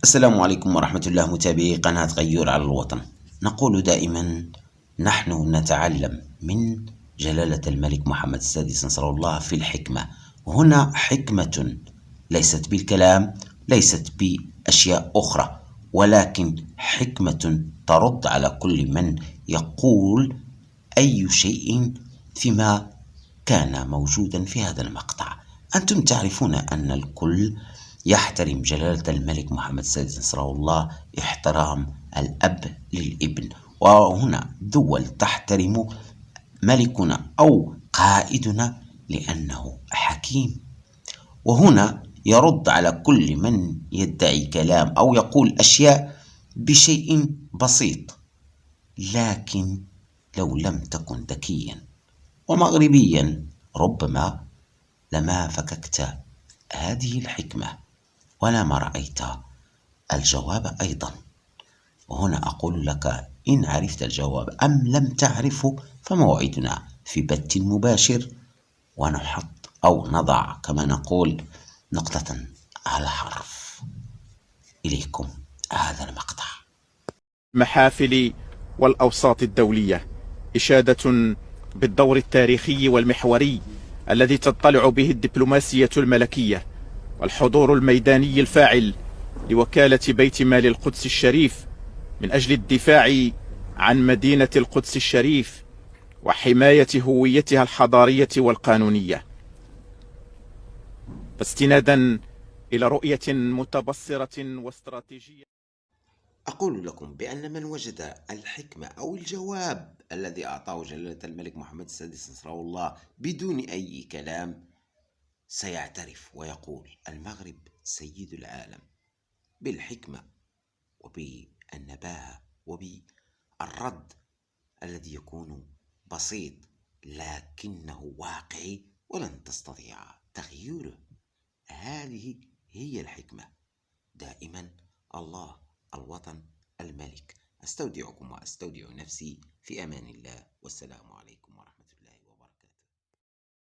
السلام عليكم ورحمة الله متابعي قناة غيور على الوطن. نقول دائما نحن نتعلم من جلالة الملك محمد السادس نصره الله في الحكمة، وهنا حكمة ليست بالكلام، ليست بأشياء أخرى، ولكن حكمة ترد على كل من يقول أي شيء فيما كان موجودا في هذا المقطع. أنتم تعرفون أن الكل يحترم جلالة الملك محمد السادس نصره الله احترام الأب للابن، وهنا دول تحترم ملكنا أو قائدنا لأنه حكيم، وهنا يرد على كل من يدعي كلام أو يقول أشياء بشيء بسيط، لكن لو لم تكن ذكيا ومغربيا ربما لما فككت هذه الحكمة ولما رأيت الجواب أيضا. وهنا أقول لك إن عرفت الجواب أم لم تعرفه فموعدنا في بث مباشر، ونحط أو نضع كما نقول نقطة على حرف. إليكم هذا المقطع. محافل والأوساط الدولية إشادة بالدور التاريخي والمحوري الذي تطلع به الدبلوماسية الملكية والحضور الميداني الفاعل لوكالة بيت مال القدس الشريف من أجل الدفاع عن مدينة القدس الشريف وحماية هويتها الحضارية والقانونية، فاستنادا إلى رؤية متبصرة واستراتيجية. أقول لكم بأن من وجد الحكمة أو الجواب الذي أعطاه جلالة الملك محمد السادس نصره الله بدون أي كلام سيعترف ويقول المغرب سيد العالم بالحكمة وبالنباهة وبالرد الذي يكون بسيط لكنه واقعي ولن تستطيع تغييره. هذه هي الحكمة. دائما الله، الوطن، الملك. أستودعكم وأستودع نفسي في أمان الله، والسلام عليكم ورحمة الله.